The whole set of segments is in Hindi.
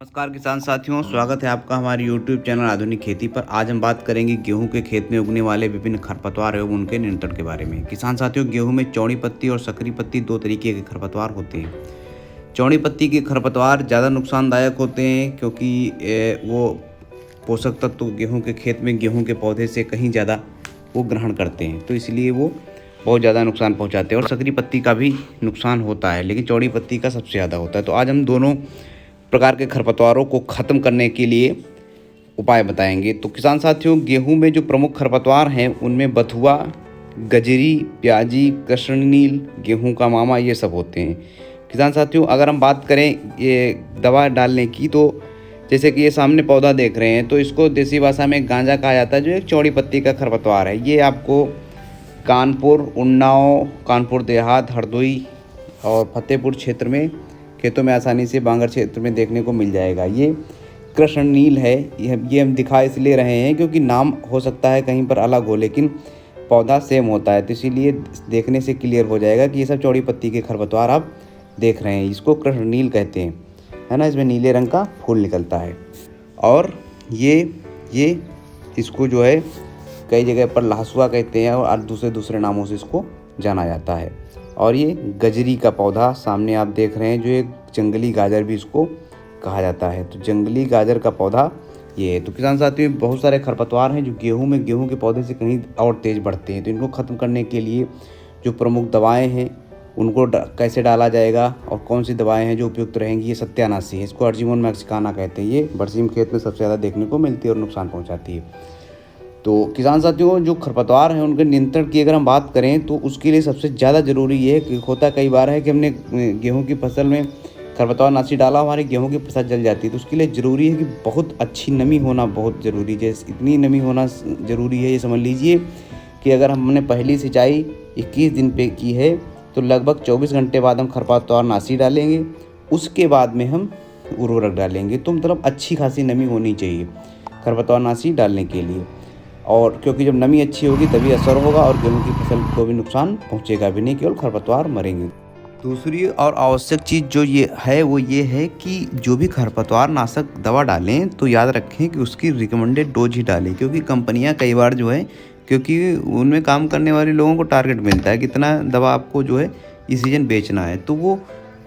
नमस्कार किसान साथियों, स्वागत है आपका हमारे YouTube चैनल आधुनिक खेती पर। आज हम बात करेंगे गेहूं के खेत में उगने वाले विभिन्न खरपतवार एवं उनके नियंत्रण के बारे में। किसान साथियों, गेहूं में चौड़ी पत्ती और सकरी पत्ती दो तरीके के खरपतवार होते हैं। चौड़ी पत्ती के खरपतवार ज़्यादा नुकसानदायक होते हैं क्योंकि वो पोषक तत्व गेहूँ के खेत में गेहूँ के पौधे से कहीं ज़्यादा वो ग्रहण करते हैं, तो इसलिए वो बहुत ज़्यादा नुकसान पहुँचाते हैं। और सकरी पत्ती का भी नुकसान होता है, लेकिन चौड़ी पत्ती का सबसे ज़्यादा होता है। तो आज हम दोनों प्रकार के खरपतवारों को ख़त्म करने के लिए उपाय बताएंगे। तो किसान साथियों, गेहूं में जो प्रमुख खरपतवार हैं उनमें बथुआ, गजरी, प्याजी, कृष्णनील, गेहूं का मामा, ये सब होते हैं। किसान साथियों, अगर हम बात करें ये दवा डालने की, तो जैसे कि ये सामने पौधा देख रहे हैं, तो इसको देसी भाषा में गांजा कहा जाता है, जो एक चौड़ी पत्ती का खरपतवार है। ये आपको कानपुर, उन्नाव, कानपुर देहात, हरदोई और फतेहपुर क्षेत्र में खेतों में आसानी से बांगर क्षेत्र में देखने को मिल जाएगा। ये कृष्णनील है। ये हम दिखा इसलिए रहे हैं क्योंकि नाम हो सकता है कहीं पर अलग हो, लेकिन पौधा सेम होता है, तो इसीलिए देखने से क्लियर हो जाएगा कि ये सब चौड़ी पत्ती के खरपतवार आप देख रहे हैं। इसको कृष्णनील कहते हैं, है ना। इसमें नीले रंग का फूल निकलता है। और ये इसको जो है कई जगह पर लहसुआ कहते हैं और दूसरे नामों से इसको जाना जाता है। और ये गजरी का पौधा सामने आप देख रहे हैं, जो एक जंगली गाजर भी इसको कहा जाता है। तो जंगली गाजर का पौधा ये है। तो किसान साथियों, बहुत सारे खरपतवार हैं जो गेहूं के पौधे से कहीं और तेज़ बढ़ते हैं। तो इनको ख़त्म करने के लिए जो प्रमुख दवाएं हैं उनको कैसे डाला जाएगा और कौन सी दवाएं हैं जो उपयुक्त रहेंगी, ये सत्यानाशी है। इसको अर्जिमोन मैक्सिकाना कहते हैं। ये बरसीम खेत में सबसे ज़्यादा देखने को मिलती है और नुकसान पहुँचाती है। तो किसान साथियों, जो खरपतवार हैं उनके नियंत्रण की अगर हम बात करें तो उसके लिए सबसे ज़्यादा ज़रूरी ये है कि होता कई बार है कि हमने गेहूं की फसल में खरपतवार नाशी डाला, हमारी गेहूं की फसल जल जाती है। तो उसके लिए ज़रूरी है कि बहुत अच्छी नमी होना बहुत ज़रूरी है। इतनी नमी होना ज़रूरी है, ये समझ लीजिए कि अगर हमने पहली सिंचाई 21 दिन पे की है तो लगभग 24 घंटे बाद हम खरपतवार नाशी डालेंगे। उसके बाद में हम उर्वरक डालेंगे। तो मतलब अच्छी खासी नमी होनी चाहिए खरपतवार नाशी डालने के लिए। और क्योंकि जब नमी अच्छी होगी तभी असर होगा और गेहूं की फसल को भी नुकसान पहुंचेगा भी नहीं, केवल खरपतवार मरेंगे। दूसरी और आवश्यक चीज़ जो ये है वो ये है कि जो भी खरपतवार नाशक दवा डालें तो याद रखें कि उसकी रिकमेंडेड डोज ही डालें, क्योंकि कंपनियां कई बार जो है, क्योंकि उनमें काम करने वाले लोगों को टारगेट मिलता है कितना दवा आपको जो है इस सीजन बेचना है, तो वो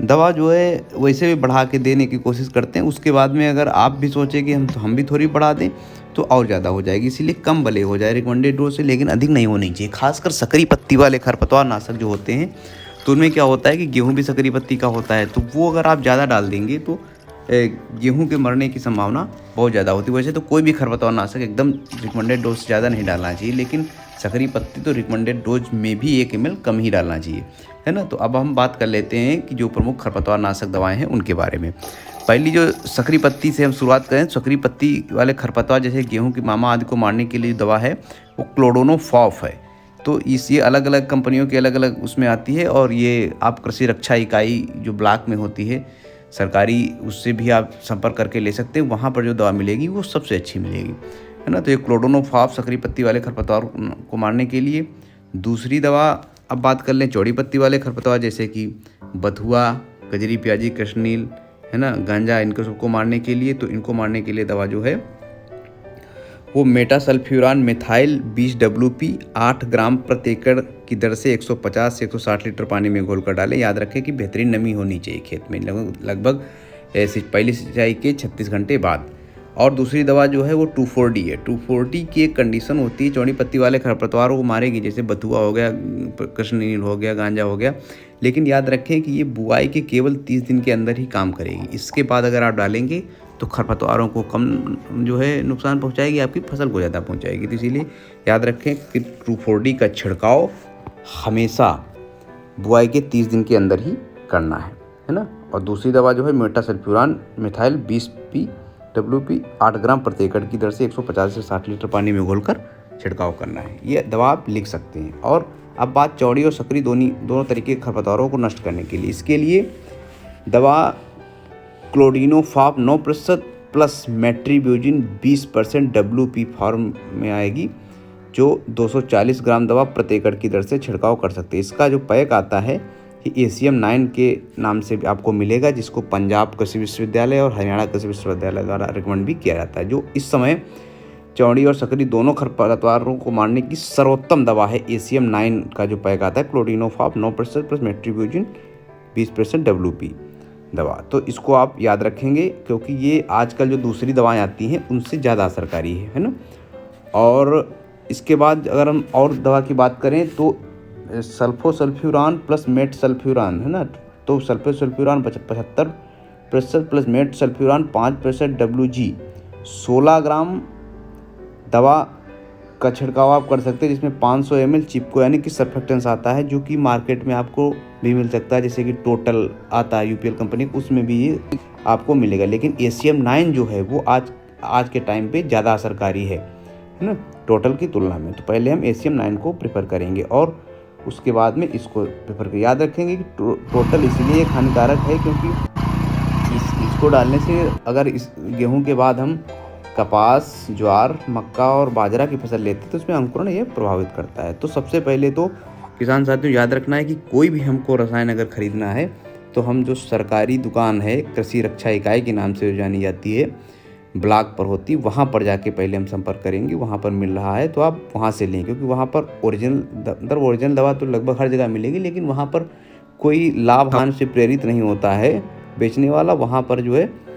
दवा जो है वैसे भी बढ़ा के देने की कोशिश करते हैं। उसके बाद में अगर आप भी सोचें कि हम भी थोड़ी बढ़ा दें तो और ज़्यादा हो जाएगी, इसीलिए कम भले हो जाए रिकमेंडेड डोज से, लेकिन अधिक नहीं होनी चाहिए। खासकर सकरी पत्ती वाले खरपतवार नाशक जो होते हैं तो उनमें क्या होता है कि गेहूं भी सकरी पत्ती का होता है, तो वो अगर आप ज़्यादा डाल देंगे तो गेहूं के मरने की संभावना बहुत ज़्यादा होती है। वैसे तो कोई भी खरपतवार नाशक एकदम रिकमेंडेड डोज से ज़्यादा नहीं डालना चाहिए, लेकिन सकरी पत्ती तो रिकमेंडेड डोज में भी 1 ml कम ही डालना चाहिए, है ना। तो अब हम बात कर लेते हैं कि जो प्रमुख खरपतवार नाशक दवाएं हैं उनके बारे में। पहली जो सकरी पत्ती से हम शुरुआत करें, सकरी पत्ती वाले खरपतवार जैसे गेहूं की मामा आदि को मारने के लिए दवा है वो क्लोडोनोफॉफ है। तो ये अलग अलग कंपनियों की अलग अलग उसमें आती है, और ये आप कृषि रक्षा इकाई जो ब्लॉक में होती है सरकारी, उससे भी आप संपर्क करके ले सकते हैं। वहाँ पर जो दवा मिलेगी वो सबसे अच्छी मिलेगी, है ना। तो ये क्लोडोनोफॉफ सकरी पत्ती वाले खरपतवार को मारने के लिए। दूसरी दवा अब बात कर लें चौड़ी पत्ती वाले खरपतवार जैसे कि बथुआ, गजरी, प्याजी, कृष्णनील, है ना, गांजा, इनको सबको मारने के लिए। तो इनको मारने के लिए दवा जो है वो मेटासल्फ्यूरान मिथाइल 20 WP 8 ग्राम प्रति एकड़ की दर से 150 से 160 लीटर पानी में घोलकर डालें। याद रखें कि बेहतरीन नमी होनी चाहिए खेत में, लगभग पहली सिंचाई के 36 घंटे बाद। और दूसरी दवा जो है वो 2,4-D है। 2,4-D की एक कंडीशन होती है, चौड़ी पत्ती वाले खरपतवारों को मारेगी, जैसे बथुआ हो गया, कृष्णनील हो गया, गांजा हो गया, लेकिन याद रखें कि ये बुआई के केवल 30 दिन के अंदर ही काम करेगी। इसके बाद अगर आप डालेंगे तो खरपतवारों को कम जो है नुकसान पहुंचाएगी, आपकी फसल को ज़्यादा पहुंचाएगी। तो इसीलिए याद रखें कि 2,4-D का छिड़काव हमेशा बुआई के 30 दिन के अंदर ही करना है ना। और दूसरी दवा जो है मेटासल्फ्यूरान मिथाइल 20 WP 8 ग्राम प्रति एकड़ की दर से 150 से 60 लीटर पानी में घोलकर छिड़काव करना है। ये दवा आप लिख सकते हैं। और अब बात चौड़ी और सकरी दोनों तरीके के खरपतवारों को नष्ट करने के लिए। इसके लिए दवा क्लोडिनोफॉप 9% प्लस मेट्रीब्यूजिन 20% WP फॉर्म में आएगी, जो 240 ग्राम दवा प्रति एकड़ की दर से छिड़काव कर सकते हैं। इसका जो पैक आता है ये ACM9 के नाम से भी आपको मिलेगा, जिसको पंजाब कृषि विश्वविद्यालय और हरियाणा कृषि विश्वविद्यालय द्वारा रिकमेंड भी किया जाता है, जो इस समय चौड़ी और सकरी दोनों खरपतवारों को मारने की सर्वोत्तम दवा है। ACM9 का जो पैक आता है क्लोडिनोफॉप 9% प्लस मेट्रिब्यूजिन 20% WP दवा, तो इसको आप याद रखेंगे क्योंकि ये आजकल जो दूसरी दवाएं आती हैं उनसे ज़्यादा असरकारी है ना। और इसके बाद अगर हम और दवा की बात करें तो सल्फोसल्फ्यूरान प्लस मेट सल्फ्यूरान है ना, तो सल्फोसल्फ्यूरान 75% प्लस मेट सल्फ्यूरान 5% WG 16 ग्राम दवा का छिड़काव आप कर सकते हैं, जिसमें 500 ml चिपको यानी कि सर्फेक्टेंस आता है, जो कि मार्केट में आपको भी मिल सकता है, जैसे कि टोटल आता है UPL कंपनी, उसमें भी ये आपको मिलेगा। लेकिन ACM9 जो है वो आज के टाइम पे ज़्यादा असरकारी है ना टोटल की तुलना में। तो पहले हम ACM9 को प्रेफर करेंगे और उसके बाद में इसको प्रेफर कर याद रखेंगे कि टोटल इसलिए हानिकारक है क्योंकि इसको डालने से अगर इस गेहूँ के बाद हम कपास, ज्वार, मक्का और बाजरा की फसल लेते हैं तो उसमें अंकुरण ये प्रभावित करता है। तो सबसे पहले तो किसान साथियों याद रखना है कि कोई भी हमको रसायन अगर खरीदना है तो हम जो सरकारी दुकान है कृषि रक्षा इकाई के नाम से जानी जाती है, ब्लॉक पर होती, वहाँ पर जाके पहले हम संपर्क करेंगे। वहाँ पर मिल रहा है तो आप वहाँ से लें, क्योंकि वहाँ पर ओरिजिनल दवा तो लगभग हर जगह मिलेगी, लेकिन वहाँ पर कोई लाभ हानि से प्रेरित नहीं होता है बेचने वाला। वहाँ पर जो है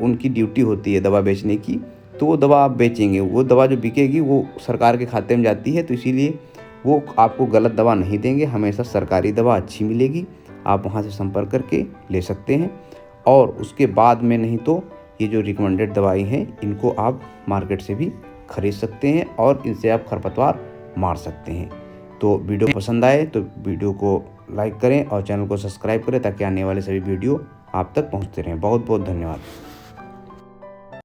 उनकी ड्यूटी होती है दवा बेचने की, तो वो दवा आप बेचेंगे, वो दवा जो बिकेगी वो सरकार के खाते में जाती है, तो इसीलिए वो आपको गलत दवा नहीं देंगे, हमेशा सरकारी दवा अच्छी मिलेगी। आप वहाँ से संपर्क करके ले सकते हैं। और उसके बाद में नहीं तो ये जो रिकमेंडेड दवाई हैं इनको आप मार्केट से भी खरीद सकते हैं और इनसे आप खरपतवार मार सकते हैं। तो वीडियो पसंद आए तो वीडियो को लाइक करें और चैनल को सब्सक्राइब करें ताकि आने वाले सभी वीडियो आप तक पहुंचते रहें। बहुत बहुत धन्यवाद।